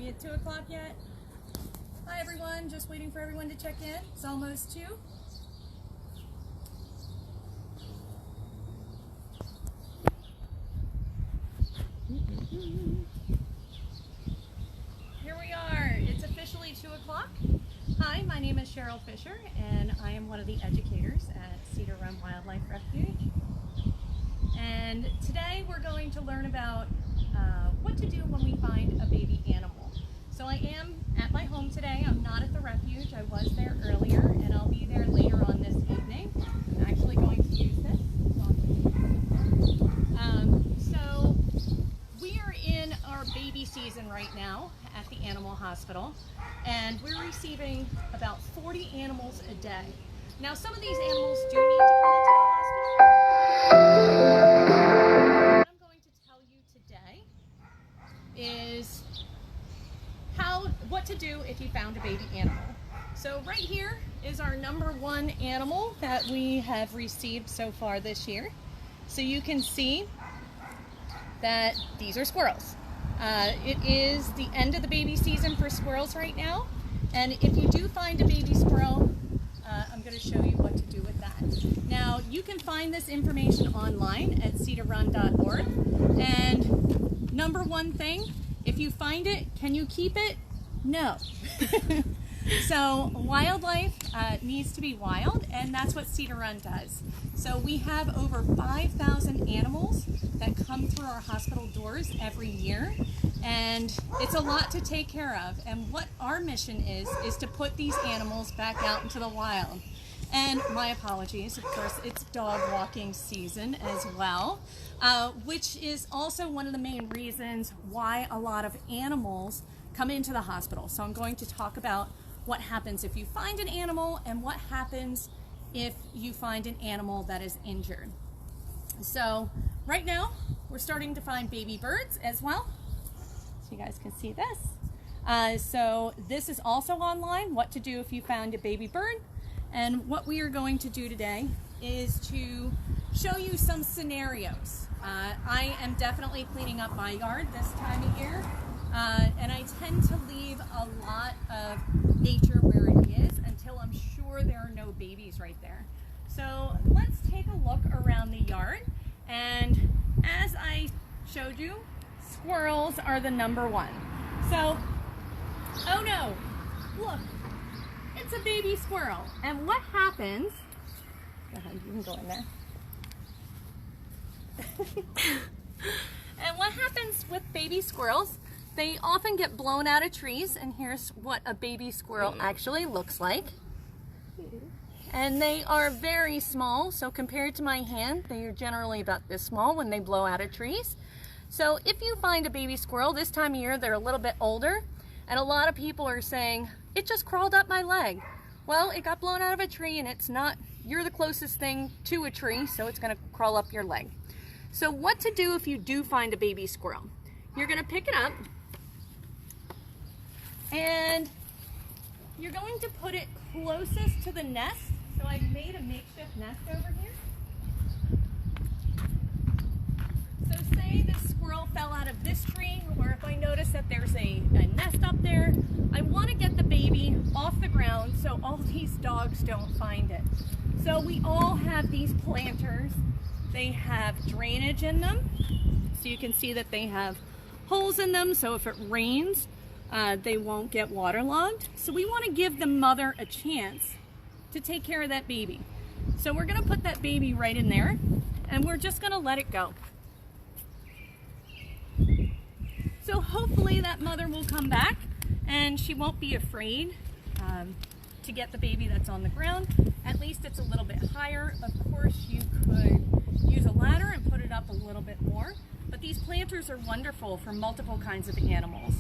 we at 2 o'clock yet? Hi everyone, just waiting for everyone to check in. It's almost 2. Here we are, it's officially 2 o'clock. Hi, my name is Cheryl Fisher and I am one of the educators at Cedar Run Wildlife Refuge. And today we're going to learn about what to do when we find a baby animal. So I am at my home today. I'm not at the refuge. I was there earlier and I'll be there later on this evening. I'm actually going to use this. So we are in our baby season right now at the animal hospital, and we're receiving about 40 animals a day. Now some of these animals do need to come into the hospital. What I'm going to tell you today is what to do if you found a baby animal. So right here is our #1 animal that we have received so far this year. So you can see that these are squirrels. It is the end of the baby season for squirrels right now, and if you do find a baby squirrel, I'm going to show you what to do with that. Now you can find this information online at cedarrun.org, and #1 thing, if you find it, can you keep it? No. So wildlife needs to be wild, and that's what Cedar Run does. So we have over 5,000 animals that come through our hospital doors every year, and it's a lot to take care of. And what our mission is to put these animals back out into the wild. And my apologies, of course, it's dog walking season as well, which is also one of the main reasons why a lot of animals come into the hospital. So I'm going to talk about what happens if you find an animal and what happens if you find an animal that is injured. So right now we're starting to find baby birds as well. So you guys can see this. So this is also online, what to do if you found a baby bird. And what we are going to do today is to show you some scenarios. I am definitely cleaning up my yard this time of year. And I tend to leave a lot of nature where it is until I'm sure there are no babies right there. So let's take a look around the yard. And as I showed you, squirrels are the #1. So, oh no, look, it's a baby squirrel. And what happens, go ahead, you can go in there. And what happens with baby squirrels, they often get blown out of trees, and here's what a baby squirrel actually looks like. And they are very small, so compared to my hand, they are generally about this small when they blow out of trees. So if you find a baby squirrel this time of year, they're a little bit older, and a lot of people are saying, it just crawled up my leg. Well, it got blown out of a tree, and it's not, you're the closest thing to a tree, so it's gonna crawl up your leg. So what to do if you do find a baby squirrel? You're gonna pick it up, and you're going to put it closest to the nest. So I've made a makeshift nest over here. So say this squirrel fell out of this tree, or if I notice that there's a nest up there, I want to get the baby off the ground so all these dogs don't find it. So we all have these planters. They have drainage in them. So you can see that they have holes in them, so if it rains, they won't get waterlogged. So we want to give the mother a chance to take care of that baby. So we're going to put that baby right in there, and we're just going to let it go. So hopefully that mother will come back and she won't be afraid to get the baby that's on the ground. At least it's a little bit higher. Of course you could use a ladder and put it up a little bit more, but these planters are wonderful for multiple kinds of animals.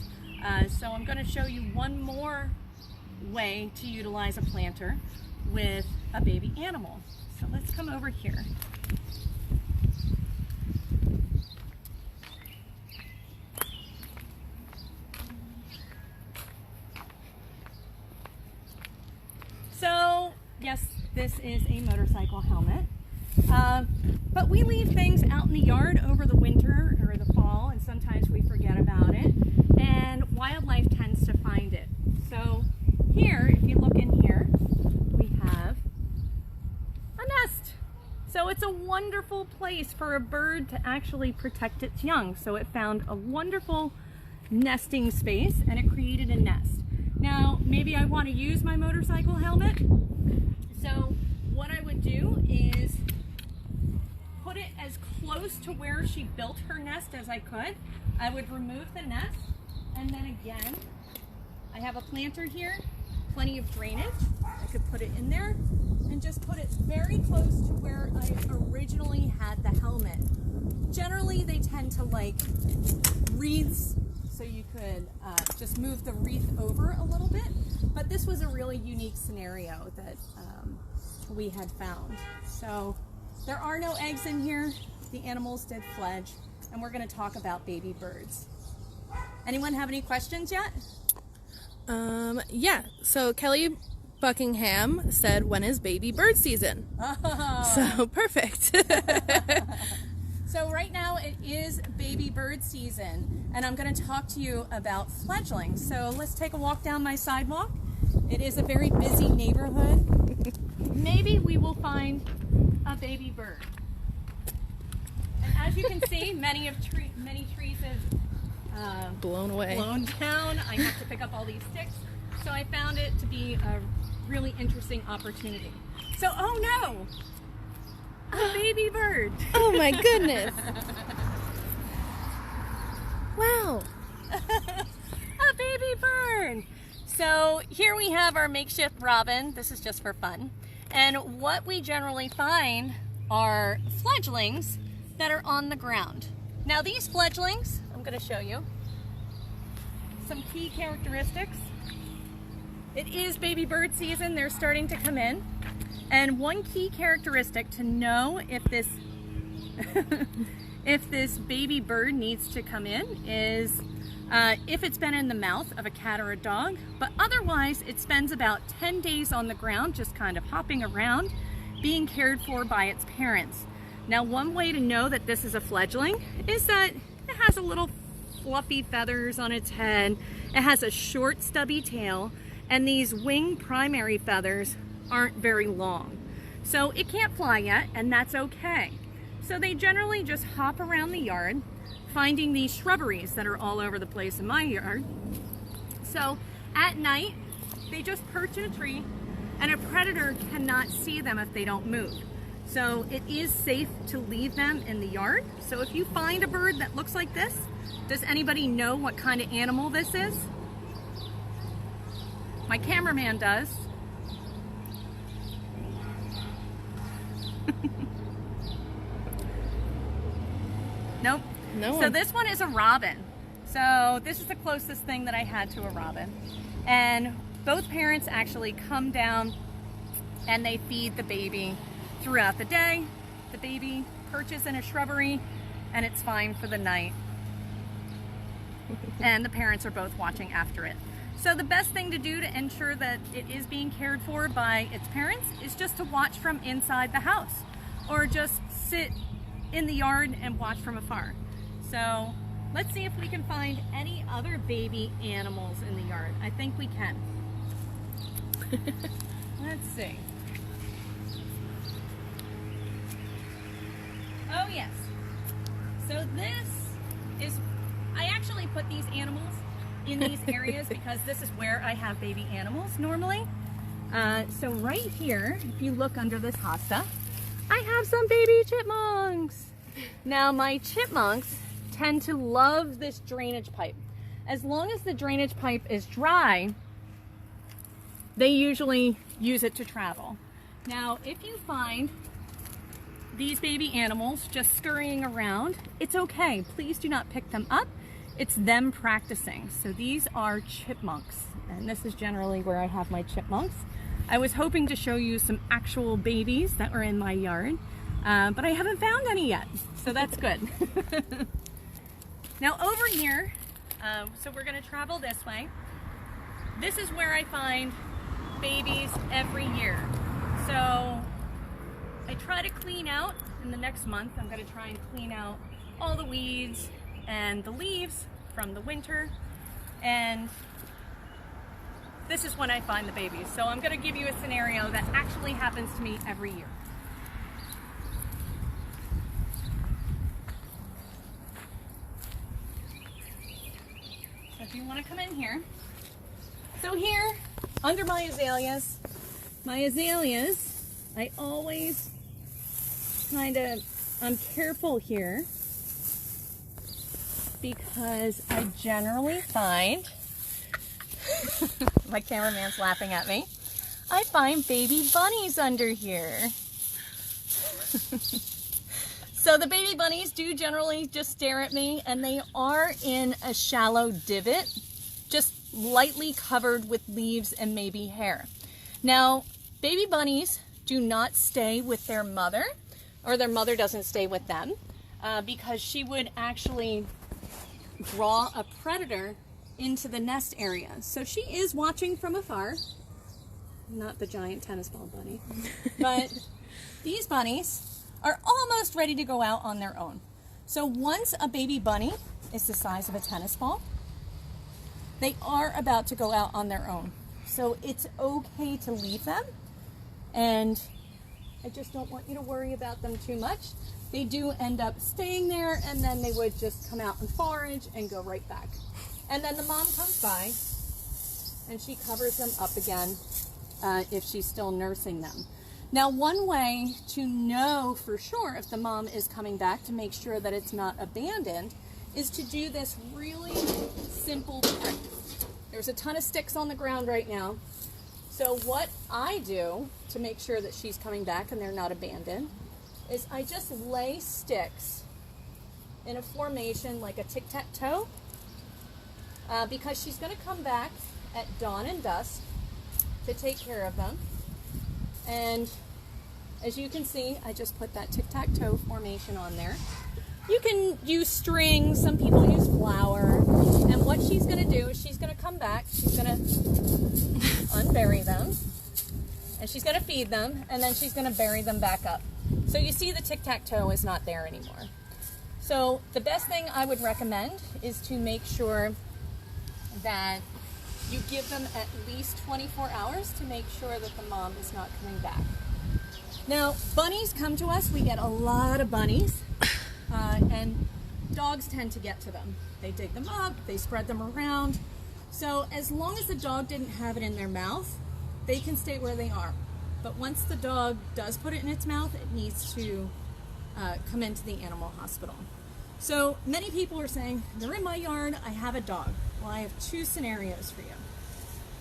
So I'm going to show you one more way to utilize a planter with a baby animal. So let's come over here. So yes, this is a motorcycle helmet, but we leave things out in the yard over the winter or the fall, and sometimes we forget about it, and wildlife tends wonderful place for a bird to actually protect its young. So it found a wonderful nesting space and it created a nest. Now, maybe I want to use my motorcycle helmet. So what I would do is put it as close to where she built her nest as I could. I would remove the nest, and then again, I have a planter here, plenty of drainage. I could put it in there and just put it very close to where I originally had the helmet. Generally, they tend to like wreaths, so you could just move the wreath over a little bit. But this was a really unique scenario that we had found. So there are no eggs in here. The animals did fledge, and we're going to talk about baby birds. Anyone have any questions yet? Yeah. So Kelly Buckingham said, when is baby bird season? Oh. So perfect. So right now it is baby bird season, and I'm going to talk to you about fledglings. So let's take a walk down my sidewalk. It is a very busy neighborhood. Maybe we will find a baby bird. And as you can see, many trees have blown away. Blown down. I have to pick up all these sticks. So I found it to be a really interesting opportunity. So, oh no! A baby bird. Oh my goodness. Wow. A baby bird. So here we have our makeshift robin. This is just for fun. And what we generally find are fledglings that are on the ground. Now these fledglings, I'm going to show you some key characteristics. It is baby bird season. They're starting to come in. And one key characteristic to know if this if this baby bird needs to come in is if it's been in the mouth of a cat or a dog, but otherwise it spends about 10 days on the ground, just kind of hopping around, being cared for by its parents. Now, one way to know that this is a fledgling is that it has a little fluffy feathers on its head, it has a short stubby tail, and these wing primary feathers aren't very long. So it can't fly yet, and that's okay. So they generally just hop around the yard, finding these shrubberies that are all over the place in my yard. So at night, they just perch in a tree, and a predator cannot see them if they don't move. So it is safe to leave them in the yard. So if you find a bird that looks like this, does anybody know what kind of animal this is? My cameraman does. Nope. No. So this one is a robin. So this is the closest thing that I had to a robin. And both parents actually come down and they feed the baby throughout the day. The baby perches in a shrubbery and it's fine for the night. And the parents are both watching after it. So the best thing to do to ensure that it is being cared for by its parents is just to watch from inside the house, or just sit in the yard and watch from afar. So let's see if we can find any other baby animals in the yard. I think we can. Let's see. Oh yes. So this is, I actually put these animals in these areas because this is where I have baby animals normally. So right here, if you look under this hosta, I have some baby chipmunks. Now my chipmunks tend to love this drainage pipe. As long as the drainage pipe is dry, they usually use it to travel. Now if you find these baby animals just scurrying around, it's okay. Please do not pick them up. It's them practicing. So these are chipmunks, and this is generally where I have my chipmunks. I was hoping to show you some actual babies that were in my yard, but I haven't found any yet, so that's good. Now over here, so we're gonna travel this way. This is where I find babies every year. So I try to clean out in the next month. I'm gonna try and clean out all the weeds and the leaves from the winter, and this is when I find the babies. So I'm going to give you a scenario that actually happens to me every year. you want to come in here. So here, under my azaleas, I always I'm careful here because I generally find, my cameraman's laughing at me, I find baby bunnies under here. So the baby bunnies do generally just stare at me, and they are in a shallow divot, just lightly covered with leaves and maybe hair. Now, baby bunnies do not stay with their mother, or their mother doesn't stay with them, because she would actually draw a predator into the nest area. So she is watching from afar, not the giant tennis ball bunny, but these bunnies are almost ready to go out on their own. So once a baby bunny is the size of a tennis ball, they are about to go out on their own. So it's okay to leave them, and I just don't want you to worry about them too much. They do end up staying there, and then they would just come out and forage and go right back. And then the mom comes by and she covers them up again if she's still nursing them. Now, one way to know for sure if the mom is coming back to make sure that it's not abandoned is to do this really simple trick. There's a ton of sticks on the ground right now. So what I do to make sure that she's coming back and they're not abandoned is I just lay sticks in a formation like a tic-tac-toe, because she's going to come back at dawn and dusk to take care of them. And as you can see, I just put that tic-tac-toe formation on there. You can use string, some people use flour, and what she's going to do is she's going to come back, she's going to unbury them, and she's going to feed them, and then she's going to bury them back up. So you see the tic-tac-toe is not there anymore. So the best thing I would recommend is to make sure that you give them at least 24 hours to make sure that the mom is not coming back. Now, bunnies come to us. We get a lot of bunnies, and dogs tend to get to them. They dig them up, they spread them around. So as long as the dog didn't have it in their mouth, they can stay where they are. But once the dog does put it in its mouth, it needs to come into the animal hospital. So many people are saying, they're in my yard, I have a dog. Well, I have two scenarios for you.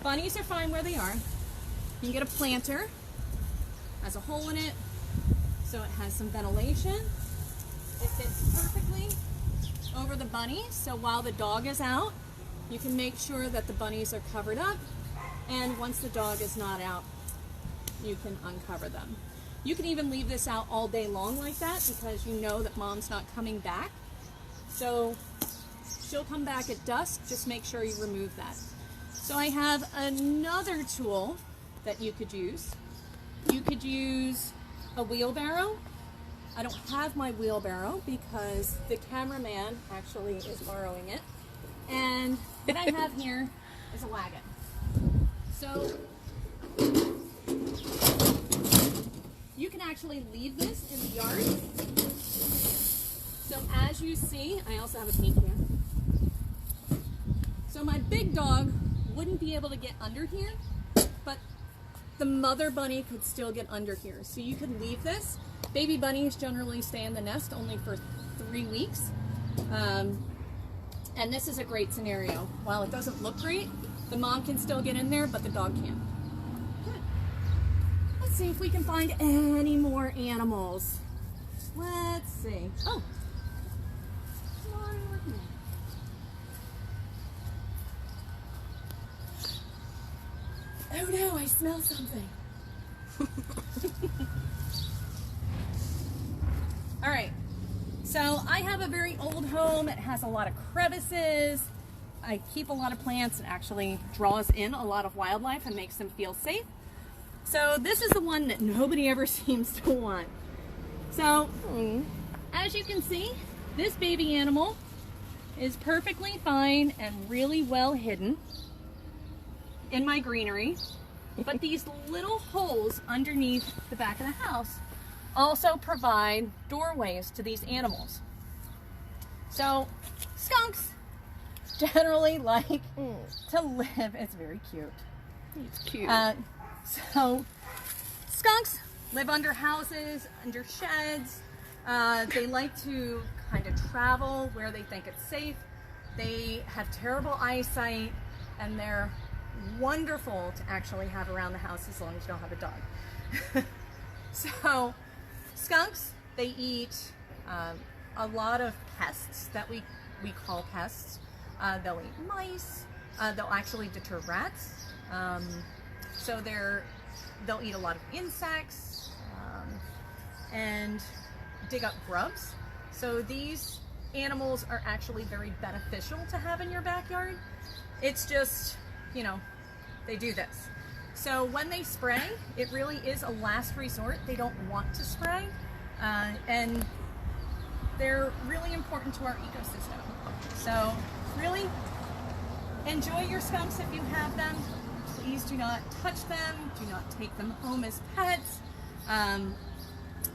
Bunnies are fine where they are. You can get a planter, has a hole in it, so it has some ventilation. It fits perfectly over the bunny, so while the dog is out, you can make sure that the bunnies are covered up, and once the dog is not out, you can uncover them. You can even leave this out all day long like that because you know that mom's not coming back. So she'll come back at dusk, just make sure you remove that. So I have another tool that you could use. You could use a wheelbarrow. I don't have my wheelbarrow because the cameraman actually is borrowing it. And what I have here is a wagon. So you can actually leave this in the yard. So as you see, I also have a paint can. So my big dog wouldn't be able to get under here, but the mother bunny could still get under here. So you could leave this. Baby bunnies generally stay in the nest only for 3 weeks. And this is a great scenario. While it doesn't look great, the mom can still get in there, but the dog can't. Good. Let's see if we can find any more animals. Let's see. Oh. What are you looking at? Oh no, I smell something. All right. So I have a very old home. It has a lot of crevices. I keep a lot of plants. It actually draws in a lot of wildlife and makes them feel safe. So this is the one that nobody ever seems to want. So as you can see, this baby animal is perfectly fine and really well hidden in my greenery. But these little holes underneath the back of the house also provide doorways to these animals. So skunks, generally like to live. It's very cute. It's cute. So skunks live under houses, under sheds. They like to kind of travel where they think it's safe. They have terrible eyesight, and they're wonderful to actually have around the house as long as you don't have a dog. So skunks, they eat a lot of pests that we call pests. They'll eat mice. They'll actually deter rats. So they'll eat a lot of insects and dig up grubs. So these animals are actually very beneficial to have in your backyard. It's just, you know, they do this. So when they spray, it really is a last resort. They don't want to spray, and they're really important to our ecosystem. So really enjoy your skunks if you have them. Please do not touch them. Do not take them home as pets.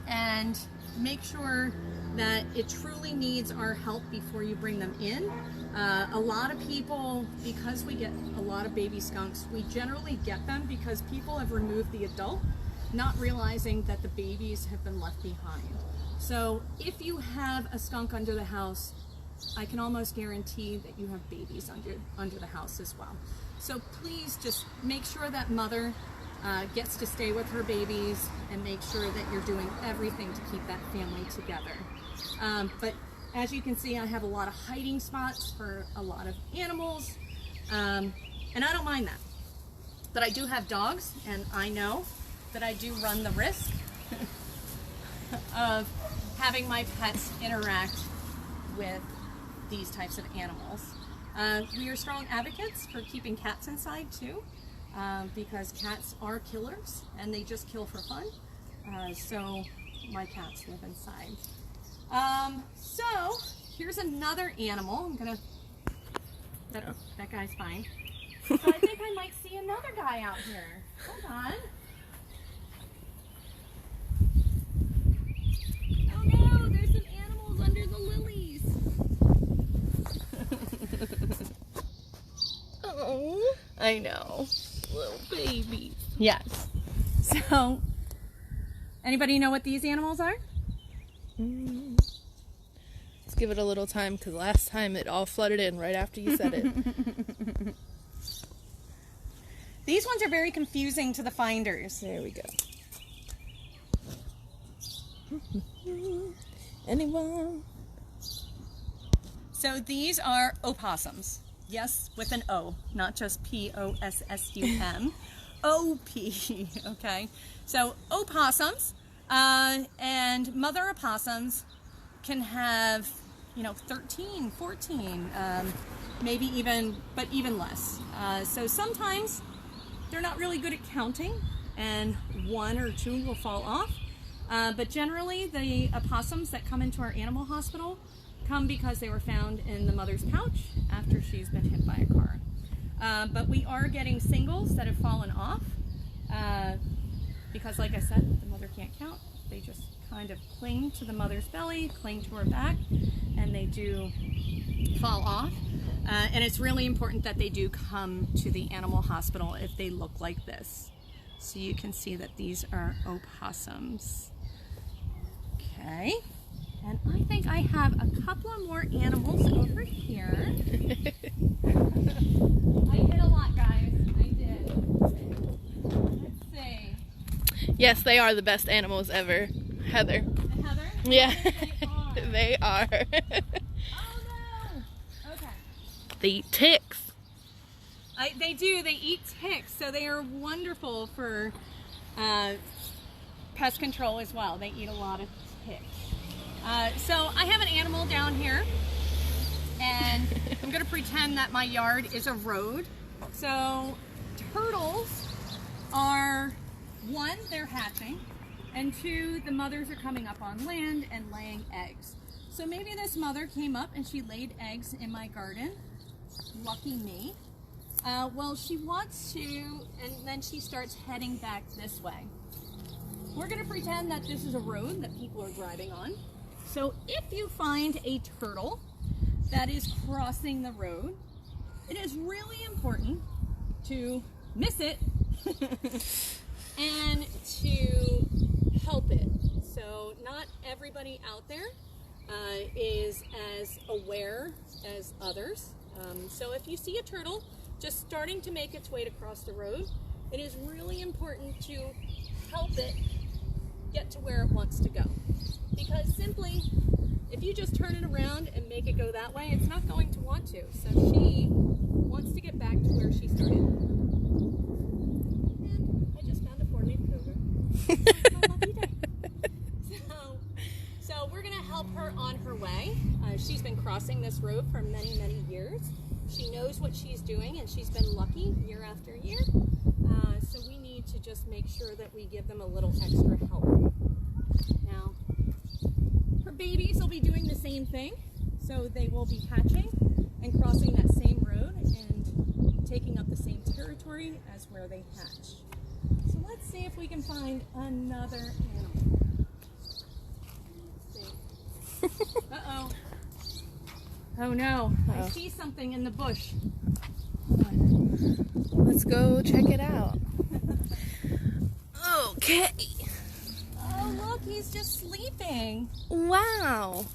And make sure that it truly needs our help before you bring them in. A lot of people, because we get a lot of baby skunks, we generally get them because people have removed the adult, not realizing that the babies have been left behind. So if you have a skunk under the house, I can almost guarantee that you have babies under the house as well. So please just make sure that mother gets to stay with her babies, and make sure that you're doing everything to keep that family together. But as you can see, I have a lot of hiding spots for a lot of animals, and I don't mind that. But I do have dogs, and I know that I do run the risk of having my pets interact with these types of animals. We are strong advocates for keeping cats inside too, because cats are killers and they just kill for fun. So my cats live inside. So here's another animal. That guy's fine. So I think I might see another guy out here. Hold on. Oh no, there's some animals under the lilies. Oh, I know. Little babies. Yes. So, anybody know what these animals are? Let's give it a little time, because last time it all flooded in right after you said it. These ones are very confusing to the finders. There we go. Anyone? So these are opossums. Yes, with an O, not just P-O-S-S-U-M. O-P, okay? So opossums and mother opossums can have, 13, 14, maybe even less. So sometimes they're not really good at counting, and one or two will fall off. But generally, the opossums that come into our animal hospital come because they were found in the mother's pouch after she's been hit by a car. But we are getting singles that have fallen off because, like I said, the mother can't count. They just kind of cling to the mother's belly, cling to her back, and they do fall off. And it's really important that they do come to the animal hospital if they look like this. So you can see that these are opossums. Okay. And I think I have a couple of more animals over here. I did a lot, guys. I did. Let's see. Yes, they are the best animals ever. Heather. And Heather? Yeah. They are. They are. Oh no! Okay. They eat ticks. They do. They eat ticks, so they are wonderful for pest control as well. They eat a lot of ticks. So I have an animal down here, and I'm going to pretend that my yard is a road. So turtles are, one, they're hatching, and two, the mothers are coming up on land and laying eggs. So maybe this mother came up and she laid eggs in my garden. Lucky me. Well, she wants to, and then she starts heading back this way. We're going to pretend that this is a road that people are driving on. So if you find a turtle that is crossing the road, it is really important to miss it and to help it. So not everybody out there is as aware as others. So if you see a turtle just starting to make its way to cross the road, it is really important to help it get to where it wants to go. Because simply, if you just turn it around and make it go that way, it's not going to want to. So she wants to get back to where she started. And I just found a 4-leaf clover. Have a lovely day. So we're going to help her on her way. She's been crossing this road for many, many years. She knows what she's doing, and she's been lucky year after year. So we need to just make sure that we give them a little extra help. Now, her babies will be doing the same thing. So they will be hatching and crossing that same road and taking up the same territory as where they hatch. So let's see if we can find another animal. Uh-oh. Oh no, I see something in the bush. Let's go check it out. Okay. Oh look, he's just sleeping. Wow.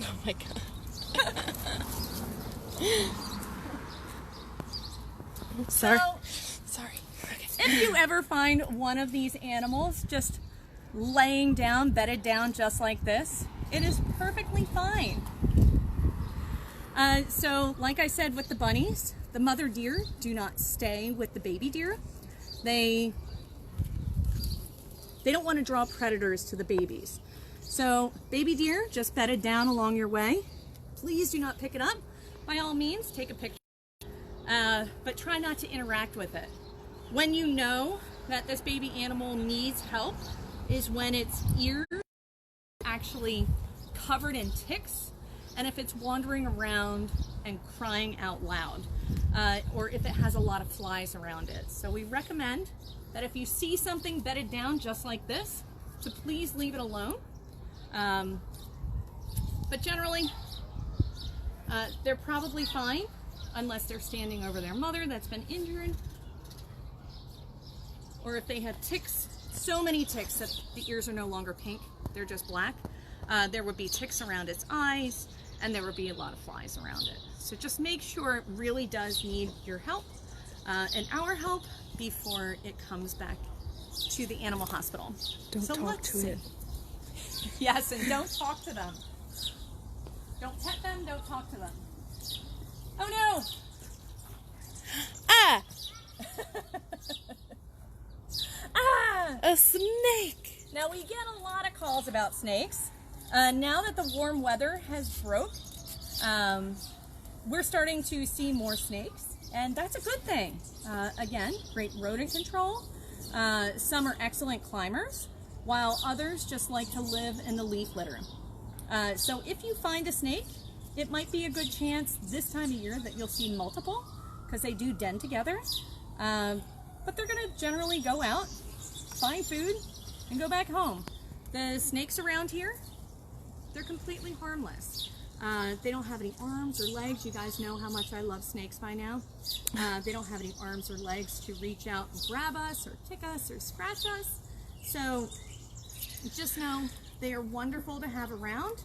Oh my god. Sorry. Sorry. Okay. If you ever find one of these animals just laying down, bedded down just like this, it is perfectly fine. So like I said with the bunnies, the mother deer do not stay with the baby deer. They don't want to draw predators to the babies. So baby deer just bedded down along your way. Please do not pick it up. By all means, take a picture, but try not to interact with it. When you know that this baby animal needs help is when its ears are actually covered in ticks, and if it's wandering around and crying out loud, or if it has a lot of flies around it. So we recommend that if you see something bedded down just like this, to please leave it alone. But generally, they're probably fine unless they're standing over their mother that's been injured, or if they have ticks, so many ticks that the ears are no longer pink, they're just black. There would be ticks around its eyes, and there would be a lot of flies around it. So just make sure it really does need your help and our help before it comes back to the animal hospital. Don't talk to it. Yes, and don't talk to them. Don't pet them, don't talk to them. Oh no! Ah! Ah! A snake! Now we get a lot of calls about snakes. Now that the warm weather has broke, we're starting to see more snakes, and that's a good thing. Again, great rodent control. Some are excellent climbers, while others just like to live in the leaf litter. So if you find a snake, it might be a good chance this time of year that you'll see multiple, because they do den together. But they're going to generally go out, find food, and go back home. The snakes around here, they're completely harmless. They don't have any arms or legs. You guys know how much I love snakes by now. They don't have any arms or legs to reach out and grab us or kick us or scratch us. So just know they are wonderful to have around.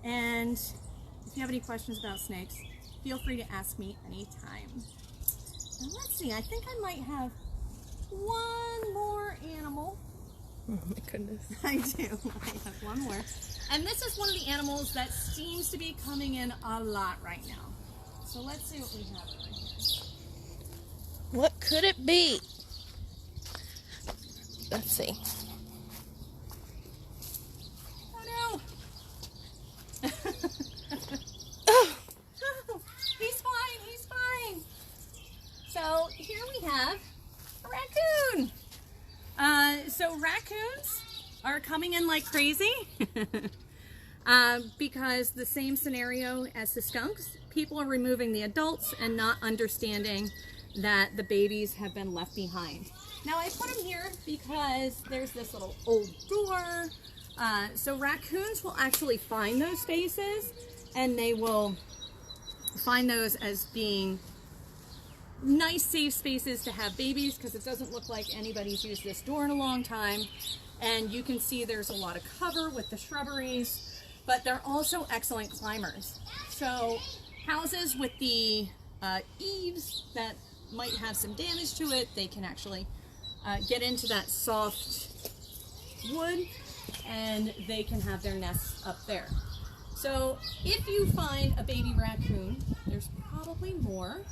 And if you have any questions about snakes, feel free to ask me anytime. And let's see, I think I might have one more animal. Oh my goodness. I do. I have one more. And this is one of the animals that seems to be coming in a lot right now. So let's see what we have over here. What could it be? Let's see. Oh no! Oh! He's fine, he's fine. So here we have a raccoon. So raccoons are coming in like crazy because the same scenario as the skunks, people are removing the adults and not understanding that the babies have been left behind. Now I put them here because there's this little old door. So raccoons will actually find those spaces and they will find those as being nice, safe spaces to have babies, because it doesn't look like anybody's used this door in a long time. And you can see there's a lot of cover with the shrubberies, but they're also excellent climbers. So houses with the eaves that might have some damage to it, they can actually get into that soft wood, and they can have their nests up there. So if you find a baby raccoon, there's probably more,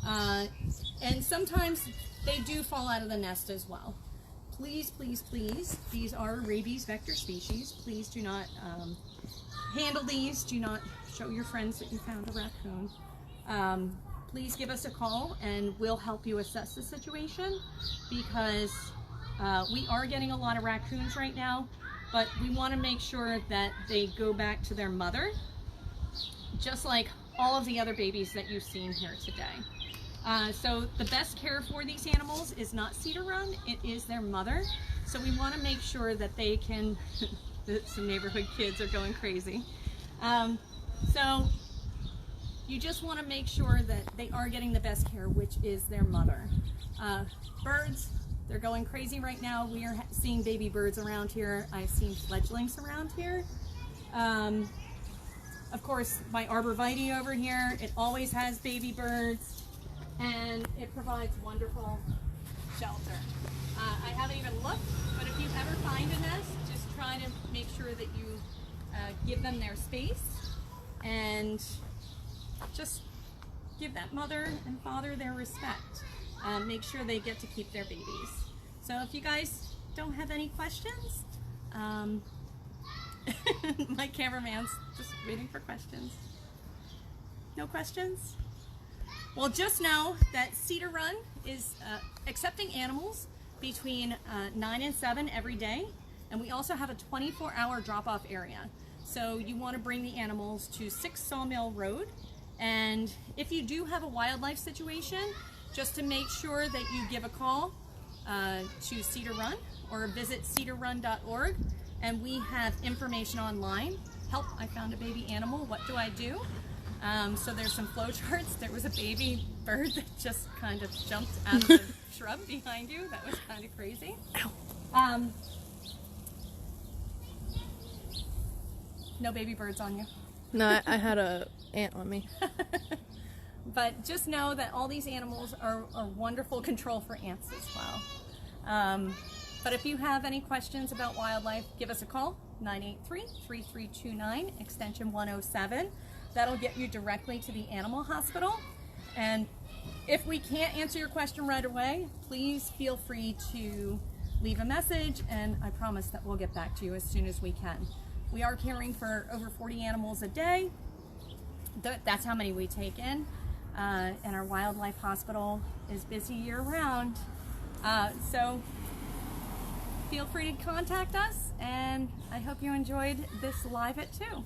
and sometimes they do fall out of the nest as well. Please, please, please, these are rabies vector species. Please do not handle these. Do not show your friends that you found a raccoon. Please give us a call and we'll help you assess the situation, because we are getting a lot of raccoons right now, but we want to make sure that they go back to their mother, just like all of the other babies that you've seen here today. So the best care for these animals is not Cedar Run, it is their mother. So we want to make sure that they can, some neighborhood kids are going crazy. So you just want to make sure that they are getting the best care, which is their mother. Birds, they're going crazy right now. We are seeing baby birds around here. I've seen fledglings around here. Of course, my arborvitae over here, it always has baby birds, and it provides wonderful shelter. I haven't even looked, but if you ever find a nest, just try to make sure that you give them their space, and just give that mother and father their respect. Make sure they get to keep their babies. So if you guys don't have any questions, my cameraman's just waiting for questions. No questions? Well, just know that Cedar Run is accepting animals between 9 and 7 every day, and we also have a 24-hour drop-off area. So you want to bring the animals to 6 Sawmill Road, and if you do have a wildlife situation, just to make sure that you give a call to Cedar Run or visit cedarrun.org, and we have information online. Help, I found a baby animal, what do I do? So there's some flow charts. There was a baby bird that just kind of jumped out of the shrub behind you. That was kind of crazy. Ow. No baby birds on you. No, I had a ant on me. But just know that all these animals are wonderful control for ants as well. But if you have any questions about wildlife, give us a call, 983-3329, extension 107. That'll get you directly to the animal hospital. And if we can't answer your question right away, please feel free to leave a message, and I promise that we'll get back to you as soon as we can. We are caring for over 40 animals a day. That's how many we take in. And our wildlife hospital is busy year-round. So feel free to contact us, and I hope you enjoyed this live at 2.